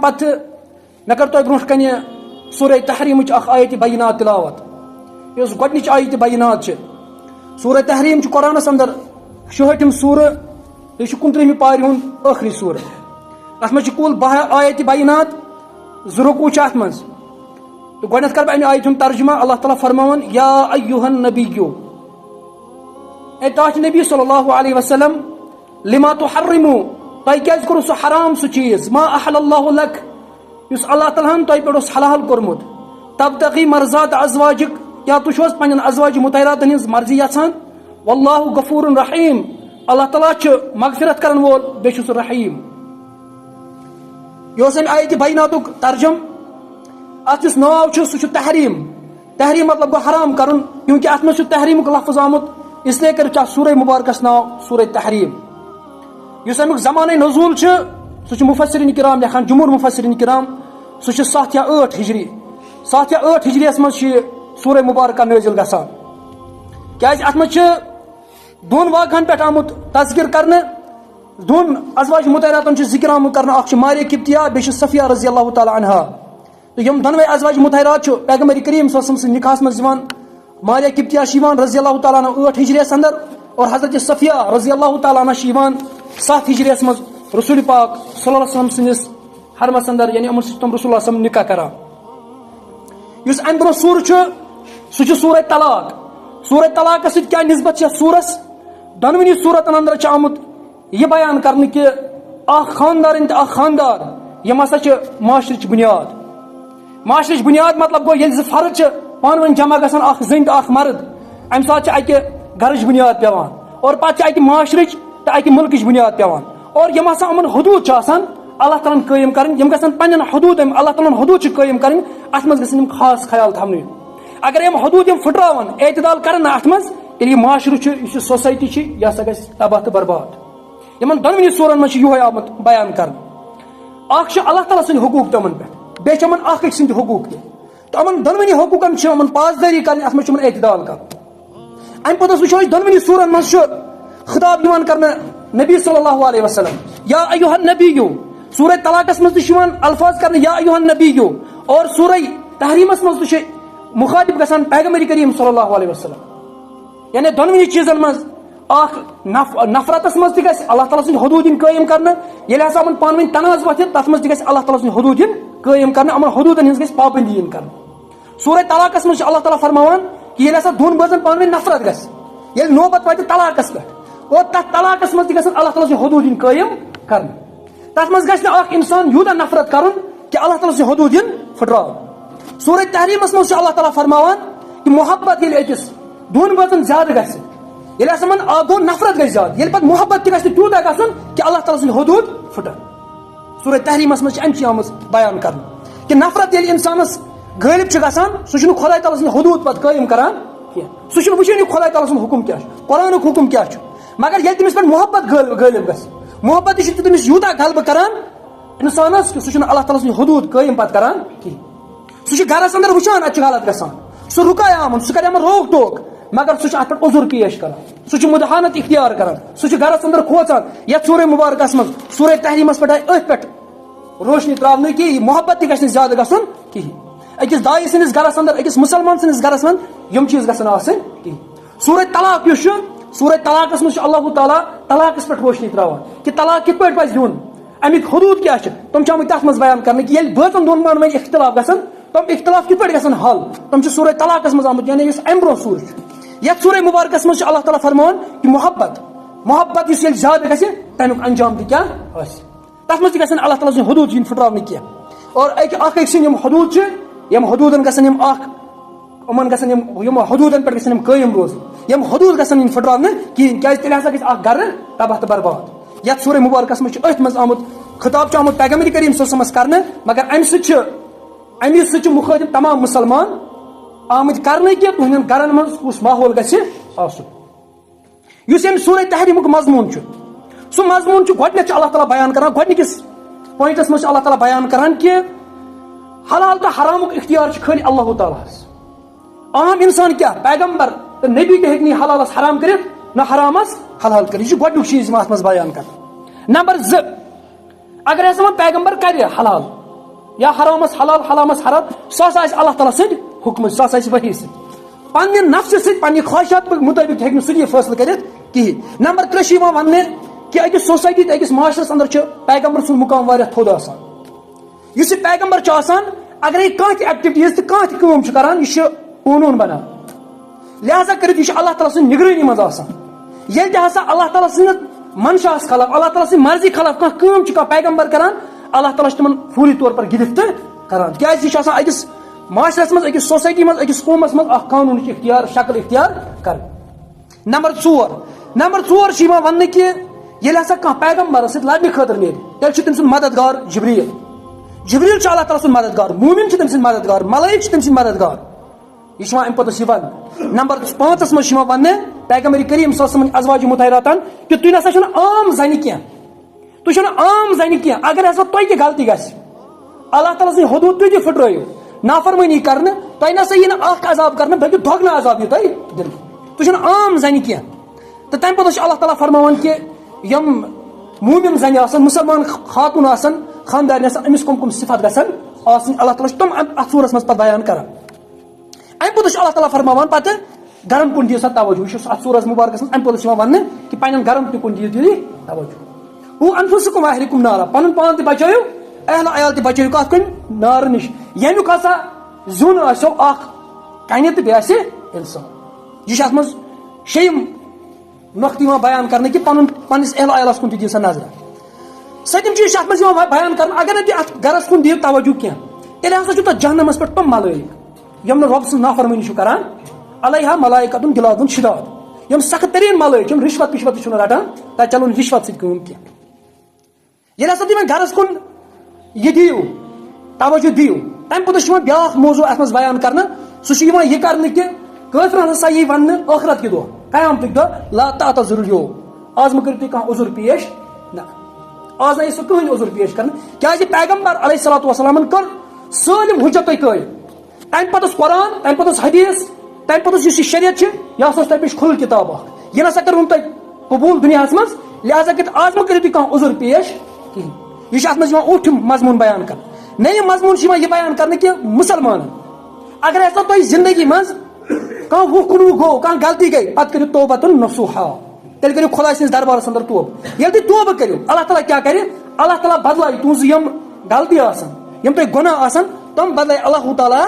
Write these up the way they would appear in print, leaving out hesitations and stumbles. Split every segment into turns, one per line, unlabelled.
پتہ مے کر تہ برونٹ کنہ سورہ تحریم اخ آیت بینات تلاوت یس گۄڈنِچ آیت بینات چھ سورہ تحریم چھ قرآنس اندر 66 سورہ یہ 29 پارِ ہُنٛد ٲخری سورہ اتھ منٛز چھ کُل 12 آیت بینات 2 رکوع چھ اتھ منٛز تو گۄڈنیتھ کر بہٕ امہِ آیتہِ ہُنٛد ترجمہ اللہ تعالیٰ فرماون یا ایُّہا النبیُّ اے تاج نبی صلی اللہ علیہ وسلم لما تحرموا تۄہہِ کیازِ کوٚروٕ سُہ حرام سُہ چیٖز ما احل اللہ لک یُس اللہ تعالیٰ ہن تۄہہِ پٮ۪ٹھ اوس حلال کوٚرمُت تبتغی مرضات ازواجک کیٛاہ تُہۍ چھِو حظ پننٮ۪ن ازواج مطہراتن ہٕنٛز مرضی یژھان واللہ غفور رحیم اللہ تعالیٰ چھُ مغفرت کرن وول بیٚیہِ چھُ سُہ رحیم یہ اوس امہِ آیتہِ بیناتُک ترجم اتھ یُس ناو چھُ سُہ چھُ تحریم تحریم مطلب گوٚو حرام کرُن کیونکہ اتھ منٛز چھُ تحریمُک لفظ آمُت اس لیے کٔرِتھ چھُ اتھ سورہ مبارکس ناو سورہ تحریم یُس امیُک زمانہ نزول چھُ سُہ چھُ مفسرین کرام لیکھان جمہور مفسرین کرام سُہ چھُ 7 یا 8 ہجری 7 یا 8 ہجریس منٛز چھُ یہِ سورہ مبارکہ نٲزل گژھان کیازِ اتھ منٛز چھُ دۄن واقعن پٮ۪ٹھ آمُت تذکر کرنہٕ دۄن ازواج مطہراتن چھُ ذکر آمُت کرنہٕ اکھ چھُ ماریہ قبطیہ بیٚیہِ چھِ صفیہ رضی اللہ تعالیٰ عنہا تہٕ یِم دۄنوے ازواج مطہرات چھُ پیغمبر کریم صلی اللہ علیہ وسلم سٕنٛدِ نکاحس منٛز یِوان ماریہ قبطیہ چھِ یِوان رضی اللہ تعالیٰ عنہ 8 ہجریس اندر اور حضرت صفیہ رضی اللہ تعالیٰ عنہ چھِ یِوان 7 ہجریس منٛز رسول پاک صلی اللہ علیہ وسلم سٕنٛدِس حرمس اندر یعنی یِمن سۭتۍ تِم رسول اللہ وسلم نکاح کران یُس امہِ برونٛہہ سورہ چھُ سُہ چھُ سورہ طلاق سورہ طلاقس سۭتۍ کیٛاہ نسبت چھِ سورس دۄنوٕنی سورتن اندر چھُ آمُت یہ بیان کرنہٕ کہِ اکھ خاندارن تہٕ اکھ خاندار یِم ہسا چھِ معاشرٕچ بنیاد معاشرٕچ بنیاد مطلب گوٚو ییٚلہِ 2 فرد چھِ پانہٕ ؤنۍ جمع گژھان اکھ زٔنۍ تہٕ اکھ مرد امہِ ساتہٕ چھِ اکہِ گرٕچ بنیاد پیوان اور پتہٕ چھِ اکہِ معاشرٕچ تہٕ اکہِ ملکٕچ بنیاد پیوان اور یِم ہسا یِمن حدوٗد چھِ آسان اللہ تعالیٰ ہن قٲیِم کرٕنۍ یِم گژھن پننٮ۪ن حدوٗد اللہ تعالیٰ ہن حدوٗد چھِ قٲیِم کرٕنۍ اتھ منٛز گژھن یِم خاص خیال تھاونہٕ اگر یِم حدوٗد یِم پھٕٹراون اعتدال کرن نہٕ اتھ منٛز تیٚلہِ یہِ معاشرٕ چھُ یُس یہِ سوسایٹی چھِ یہِ ہسا گژھِ تباہ تہٕ برباد یِمن دۄنوٕنی سورن منٛز چھُ یِہوے آمُت بیان کرنہٕ اکھ چھُ اللہ تعالیٰ سٕنٛدۍ حقوٗق تِمن پٮ۪ٹھ بیٚیہِ چھِ یِمن اکھ أکۍ سٕنٛدۍ حقوٗق تہِ تہٕ یِمن دۄنوٕنی حقوٗقن چھِ یِمن پاسدٲری کرٕنۍ اتھ منٛز چھُ یِمن اعتدال کرُن امہِ پتہٕ وٕچھو أسۍ دۄنوٕنی سورن منٛز چھُ خطاب یِوان کرنہٕ نبی صلی اللہ علیہ وسلم یا ایُّہا النبیُّ سورہ طلاقس منٛز تہِ چھُ یِوان الفاظ کرنہٕ یا ایُّہا النبیُّ اور سورہ تحریمس منٛز تہِ چھُ مخاطب گژھان پیغمبر کریم صلی اللہ علیہ وسلم یعنی دۄنوٕنی چیٖزن منٛز اکھ نفرتس منٛز تہِ گژھِ اللہ تعالیٰ سٕنٛدۍ حدوٗد یِنۍ قٲیِم کرنہٕ ییٚلہِ ہسا یِمن پانہٕ ؤنۍ تناز وۄتھِ تتھ منٛز تہِ گژھِ اللہ تعالیٰ سٕنٛدۍ حدوٗد یِنۍ قٲیِم کرنہٕ یِمن حدوٗدن ہٕنٛز گژھِ پابنٛدی یِنۍ کرنہٕ سورہ طلاقس منٛز چھُ اللہ تعالیٰ فرماوان کہِ ییٚلہِ ہسا دۄن بٲژن پانہٕ ؤنۍ نفرت گژھِ ییٚلہِ نوبت واتہِ طلاقس پٮ۪ٹھ اور تتھ طلاقس منٛز تہِ گژھن اللہ تعالیٰ سٕنٛدۍ حدوٗد یِنۍ قٲیِم کرنہٕ تتھ منٛز گژھِ نہٕ اکھ انسان یوٗتاہ نفرت کرُن کہِ اللہ تعالیٰ سٕنٛدۍ حدوٗد یِنۍ پھٕٹراونہٕ سورہ تحریمس منٛز چھُ اللہ تعالیٰ فرماوان کہ محبت ییٚلہِ أکِس دۄن بٲژن زیادٕ گژھِ ییٚلہِ ہسا یِمن گوٚو نفرت گژھِ زیادٕ ییٚلہِ پتہٕ محبت تہِ گژھِ نہٕ تیوٗتاہ گژھُن کہِ اللہ تعالیٰ سٕنٛدۍ حدوٗد پھٕٹن سورہ تحریمس منٛز چھِ امچی آمٕژ بیان کرنہٕ کہ نفرت ییٚلہِ انسانس غٲلب چھُ گژھان سُہ چھُنہٕ خۄداے تعالیٰ سٕنٛدۍ حدوٗد پتہٕ قٲیِم کران کینٛہہ سُہ چھُنہٕ وٕچھٲنی خۄداے تعالیٰ سُنٛد حُکم کیٛاہ چھُ قرآنُک حُکم کیٛاہ چھُ مگر ییٚلہِ تٔمِس پٮ۪ٹھ محبت غٲلب گژھِ محبت تہِ چھُ تٔمِس یوٗتاہ غلبہٕ کران انسانس کہِ سُہ چھُنہٕ اللہ تعالیٰ سٕنٛدۍ حدوٗد قٲیِم پتہٕ کران کہیٖنۍ سُہ چھُ گرس اندر وٕچھان اتہِ چھُ غلط گژھان سُہ رُکایہِ یِمن سُہ کرِ یِمن روک ٹوک مگر سُہ چھُ اتھ پٮ۪ٹھ عذر پیش کران سُہ چھُ مدہانت اختیار کران سُہ چھُ گرس اندر کھوژان یتھ سورہ مبارکس منٛز سورہ تحریمس پٮ۪ٹھ آیہِ أتھۍ پٮ۪ٹھ روشنی تراونہٕ کہِ یہِ محبت تہِ گژھِ نہٕ زیادٕ گژھُن کہیٖنۍ أکِس دایہِ سٕنٛدِس گرس اندر أکِس مُسلمان سٕنٛدِس گرس منٛز یِم چیٖز گژھن آسٕنۍ کہیٖنۍ سورہ طلاق یُس چھُ سورہ طلاقس منٛز چھُ اللہ تعالیٰ طلاقس پٮ۪ٹھ روشنی تراوان کہِ طلاق کِتھ پٲٹھۍ پزِ دیُن امیِکۍ حدوٗد کیٛاہ چھِ تِم چھِ آمٕتۍ تتھ منٛز بیان کرنہٕ کہِ ییٚلہِ بٲژن دۄن پانہٕ ؤنۍ اختلاف گژھن تِم اختلاف کِتھ پٲٹھۍ گژھن حل تِم چھِ سورہ طلاقس منٛز آمٕتۍ یعنی یُس امہِ برونٛہہ سورہ چھُ یتھ سورہ مبارکس منٛز چھُ اللہ تعالیٰ فرماوان کہِ محبت یُس ییٚلہِ زیادٕ گژھِ تمیُک انجام تہِ کیٛاہ آسہِ تتھ منٛز تہِ گژھن اللہ تعالیٰ سٕنٛدۍ حدوٗد یِنۍ پھٕٹراونہٕ کینٛہہ اور اکھ أکۍ سٕنٛدۍ یِم حدوٗد چھِ یِم حدوٗدن گژھن یِم یِمن گژھن یِم حدوٗدن پٮ۪ٹھ گژھن یِم قٲیِم روزٕنۍ یِم حدوٗد گژھن یِنۍ پھٕٹراونہٕ کہیٖنۍ کیٛازِ تیٚلہِ ہسا گژھِ اکھ گرٕ تباہ تہٕ برباد یتھ سورہ مبارکس منٛز چھُ أتھۍ منٛز آمُت خطاب چھُ آمُت پیغمبر کریم صلی اللہ علیہ وسلمس کرنہٕ مگر امہِ سۭتۍ چھُ مخٲطب تمام مُسلمان آمٕتۍ کرنہٕ کہِ تُہنٛدٮ۪ن گرن منٛز کُس ماحول گژھِ آسُن یُس امہِ سورہ تحریمُک مضموٗن چھُ سُہ مضموٗن چھُ گۄڈنیتھ چھُ اللہ تعالیٰ بیان کران گۄڈنِکِس پویِنٹس منٛز چھُ اللہ تعالیٰ بیان کران کہِ حلال تہٕ حرامُک اختیار چھُ خٲلی اللہ تعالیٰ ہس عام انسان کیٛاہ پیغمبر تہٕ نبی تہِ ہیٚکہِ نہٕ حلالس حرام کٔرِتھ نہ حرامس حلال کٔرِتھ یہِ چھُ گۄڈنیُک چیٖز یِوان اتھ منٛز بیان کرنہٕ نمبر 2 اگر ہسا وۄنۍ پیغمبر کرِ حلال یا حرامس حلال حرامس حرام سُہ ہسا آسہِ اللہ تعالیٰ سٕنٛدِ حُکمہٕ سُہ ہسا آسہِ وحی سۭتۍ پننہِ نفسہٕ سۭتۍ پننہِ خواہشات مطٲبق ہیٚکہِ نہٕ سُہ یہِ فٲصلہٕ کٔرِتھ کِہیٖنۍ. نمبر 3 چھِ یِوان وننہٕ کہ أکِس سوسایٹی تہٕ أکِس معاشرس اندر چھُ پیغمبر سُنٛد مقام واریاہ تھوٚد آسان. یُس یہِ پیغمبر چھُ آسان اگرے کانٛہہ تہِ ایکٹیویٹیٖز تہٕ کانٛہہ تہِ کٲم چھُ کران یہِ چھُ قونوٗن بنان لہذا کٔرِتھ یہِ چھُ اللہ تعالیٰ سٕنٛدِ نگرٲنی منٛز آسان. ییٚلہِ تہِ ہسا اللہ تعالیٰ سٕنٛدِ منشاہس خلاف اللہ تعالیٰ سٕنٛدِ مرضی خلاف کانٛہہ کٲم چھُ کانٛہہ پیغمبر کران اللہ تعالیٰ چھُ تِمن فوری طور پر گِرفت تہٕ کران کیازِ یہِ چھُ آسان أکِس معاشرس منٛز أکِس سوسایٹی منٛز أکِس قومس منٛز اکھ قانوٗنٕچ اختیار شکل اختیار کرٕنۍ. نمبر 4 چھُ یِوان وننہٕ کہِ ییٚلہِ ہسا کانٛہہ پیغمبرس سۭتۍ لڑنہٕ خٲطرٕ نیرِ تیٚلہِ چھُ تٔمۍ سُنٛد مددگار جبریل چھُ اللہ تعالیٰ سُنٛد مددگار مومن چھِ تٔمۍ سٕنٛدۍ مددگار ملائک چھِ تٔمۍ سٕنٛدۍ مددگار یہ چھُ امہِ پوٚتُس یہِ وننہٕ. نمبر 5 منٛز چھُ یِوان وننہٕ پیغمبر کریم صلی اللہ علیہ وسلم ازواج مطہراتن کہ تُہۍ نسا چھُنہٕ عام زنہِ کینٛہہ تُہۍ چھُنہٕ عام زنہِ کینٛہہ اگر ہسا تۄہہِ تہِ غلطی گژھِ اللہ تعالیٰ سٕنٛدۍ حدوٗد تُہۍ تہِ پھٕٹرٲیِو نافرمٲنی کرنہٕ تۄہہِ نسا یی نہٕ اکھ عذاب کرنہٕ بلکہِ دۄگنہٕ عذاب یی تۄہہِ دِنہٕ تُہۍ چھُنہٕ عام زنہِ کینٛہہ تہٕ تمہِ پوٚتُس چھُ اللہ تعالیٰ فرماوان کہ یِم مومن زنہِ آسن مسلمان خاتوٗن آسن خاندانی آسن أمِس کم صفت گژھن آسٕنۍ اللہ تعالیٰ چھُ تِم اتھ سورس منٛز پتہٕ بیان کران. امہِ پوٚتُس چھُ اللہ تعالیٰ فرماوان پتہٕ گرم کُن دِیو سا توجہ یہِ چھُ اتھ سورس مُبارکس منٛز امہِ پوٚتُس چھُ یِوان وننہٕ کہ پننٮ۪ن گرم تہِ کُن دِیو توجہ ہُہ انفسکم واہلکم نارا پنُن پان تہِ بچٲیِو اہل عیال تہِ بچٲیِو کتھ کُن نارٕ نِش ییٚمیُک ہسا زیُن آسیو اکھ کنہِ تہٕ بیٚیہِ آسہِ انسان. یہِ چھُ اتھ منٛز 6 نۄقطہٕ یِوان بیان کرنہٕ کہ پننس اہل عیالس کُن تہِ دِیو سا نظرا. 7 چیٖز چھِ اتھ منٛز یِوان بیان کرنہٕ اگر نہٕ تہِ اتھ گرس کُن دِیو توجہ کینٛہہ تیٚلہِ ہسا چھُ تتھ جہنمس پٮ۪ٹھ تِم ملٲیِک یِم نہٕ رۄب سٕنٛز نافرمٲنی چھُ کران علیہا ملائکۃ غلاظ شداد یِم سخت تریٖن ملٲیِک یِم رِشوت پِشوت تہِ چھُنہٕ رٹان تتہِ چلو نہٕ رِشوت سۭتۍ کٲم کینٛہہ. ییٚلہِ ہسا تُہۍ وۄنۍ گرس کُن یہِ دِیو توجہ دِیو تمہِ پوٚتُس چھُ یِوان بیاکھ موضوع اتھ منٛز بیان کرنہٕ سُہ چھُ یِوان یہِ کرنہٕ کہ کٲفرن ہسا یی وننہٕ ٲخرت کہِ دۄہ قیامتٕکۍ دۄہ لا تعتذروا اليوم آز مہ کٔرِو تُہۍ کانٛہہ عذر پیش نہ آز نہ سُہ کٕہٕنۍ عذر پیش کرنہٕ کیازِ پیغمبر علیہ الصلوۃ والسلامن کٔر سٲلِم حجت تۄہہِ قٲیِم تمہِ پوٚتُس قرآن تمہِ پوٚتُس حدیث تمہِ پوٚتُس یُس یہِ شریعت چھِ یہِ ہسا اوس تۄہہِ نِش کھُلہٕ کِتاب اکھ یہِ نسا کٔرٕن تۄہہِ قبوٗل دُنیاہس منٛز لہذا کٔرِتھ آز مہ کٔرِو تُہۍ کانٛہہ عذر پیش کِہیٖنۍ. یہِ چھُ اتھ منٛز یِوان اوٗٹھِم مضموٗن بیان کرنہٕ. نٔیِم مضموٗن چھُ یِوان یہِ بیان کرنہٕ کہ مُسلمانن اگر ہسا تۄہہِ زندگی منٛز کانٛہہ 20-19 گوٚو کانٛہہ غلطی گٔے پتہٕ کٔرِو توبتن نصوحا تیٚلہِ کٔرِو خۄداے سٕنٛدِس دربارس اندر توبہٕ. ییٚلہِ تُہۍ توبہٕ کٔرِو اللہ تعالیٰ کیاہ کرِ اللہ تعالیٰ بدلایہِ تُہنٛز یِم غلطی آسن یِم تۄہہِ گۄناہ آسن تِم بدلایہِ اللہ تعالیٰ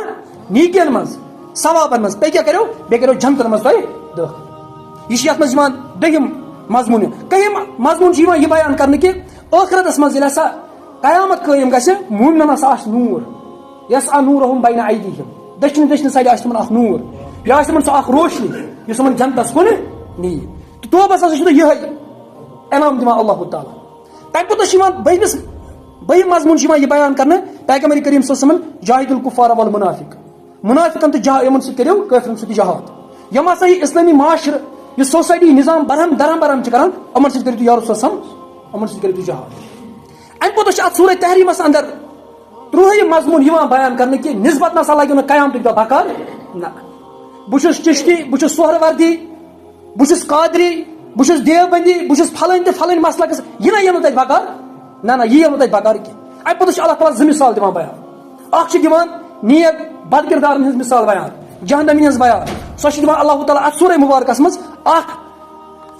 نیٖکین منٛز ثوابن منٛز بیٚیہِ کیاہ کٔرِو بیٚیہِ کٔرِو جنتن منٛز تۄہہِ دٲخل. یہِ چھُ یتھ منٛز یِوان 2یِم مضموٗن. 1یِم مضموٗن چھُ یِوان یہِ بیان کرنہٕ کہ ٲخرتس منٛز ییٚلہِ ہسا قیامت قٲیِم گژھِ مومنن ہسا آسہِ نوٗر یس نوٗرہُم بین ایدیہم دٔچھنہِ سایڈٕ آسہِ تِمن اکھ نوٗر یہِ آسہِ تِمن سۄ اکھ روشنی یُس تِمن جنتس کُن نِیہِ تہٕ توبس ہسا چھُ تۄہہِ یِہے انعام دِوان اللہ تعالیٰ. تمہِ پوٚتُس چھُ یِوان 2یِم مضموٗن چھُ یِوان یہِ بیان کرنہٕ پیغمبر کریم صلی اللہ علیہ وسلم جاہد الکفار والمنافق منافقن تہٕ یِمن سۭتۍ کٔرِو کٲفرن سۭتۍ جہاد یِم ہسا یہِ اسلٲمی معاشرٕ یہِ سوسایٹی نظام درہم چھِ کران یِمن سۭتۍ کٔرِو تُہۍ یا رسول صلی اللہ علیہ وسلم یِمن سۭتۍ کٔرِو تُہۍ جہاد. امہِ پوٚتُس چھُ اتھ سورہ تحریمس اندر 3یِم مضموٗن یِوان بیان کرنہٕ کہ نسبت نسا لگیو نہٕ قیامتٕکۍ دۄہ بکار نہ بہٕ چھُس چشتی بہٕ چھُس سہروردی بہٕ چھُس قادری بہٕ چھُس دیوبندی بہٕ چھُس پھلٲنۍ تہٕ پھلٲنۍ مسلکس یہِ نہ یِیو نہٕ تتہِ بکار نہ یہِ یِیو نہٕ تتہِ بکار کینٛہہ. امہِ پوٚتُس چھُ اللہ تعالیٰ 2 مثال دِوان بیان اکھ چھُ دِوان نیک بد کردارن ہٕنٛز مثال بیان جہنمی ہٕنٛز بیان سۄ چھِ دِوان اللہ تعالیٰ اتھ سورہ مبارکس منٛز اکھ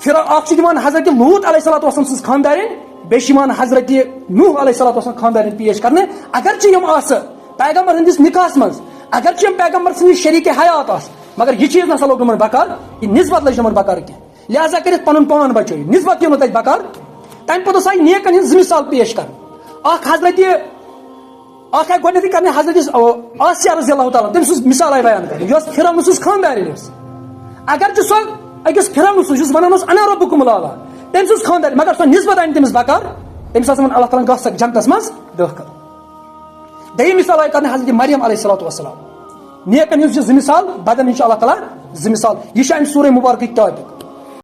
چھُ دِوان حضرت لوٗط علیہ الصلوۃ والسلام سٕنٛز خاندارین بیٚیہِ چھِ یِوان حضرت نوح علیہ الصلوۃ والسلام خاندارین پیش کرنہٕ اگرچہِ یِم آسہٕ پیغمبر ہٕنٛدِس نکاحس منٛز اگرچہِ یِم پیغمبر سٕنٛدِ شریٖکِ حیات آسہٕ مگر یہِ چیٖز نسا لوٚگ نہٕ یِمن بکار یہِ نسبت لٔج نہٕ یِمن بکار کینٛہہ لہذا کٔرِتھ پنُن پان بچٲیِو نسبت یِیو نہٕ تتہِ بکار. تمہِ پوٚتُس آیہِ نیکن ہٕنٛز 2 مثال پیش کرنہٕ اکھ آیہِ گۄڈنیتھٕے کرنہٕ حضرت آسیہ رضی اللہ تعالیٰ تٔمۍ سٕنٛز مثال آیہِ بیان کرنہٕ یۄس فرعون سٕنٛز خاندارین ٲس اگرچہِ سۄ أکِس فرعون اوس یُس ونان اوس انا ربکم الاعلیٰ تٔمۍ سٕنٛز خاندارین مگر سۄ نسبت آیہِ نہٕ تٔمِس بکار تٔمِس ہسا ووٚن اللہ تعالیٰ گژھ جنتس منٛز دٲخل. 2یِم مثال آیہِ کرنہٕ حضرت مریم علیہ الصلوۃ والسلام نیکن ہٕنٛز چھِ 2 مثال بدن ہٕنٛز چھِ اللہ تعالیٰ 2 مثال. یہِ چھُ امہِ سورہ مبارکٕکۍ ٹاپک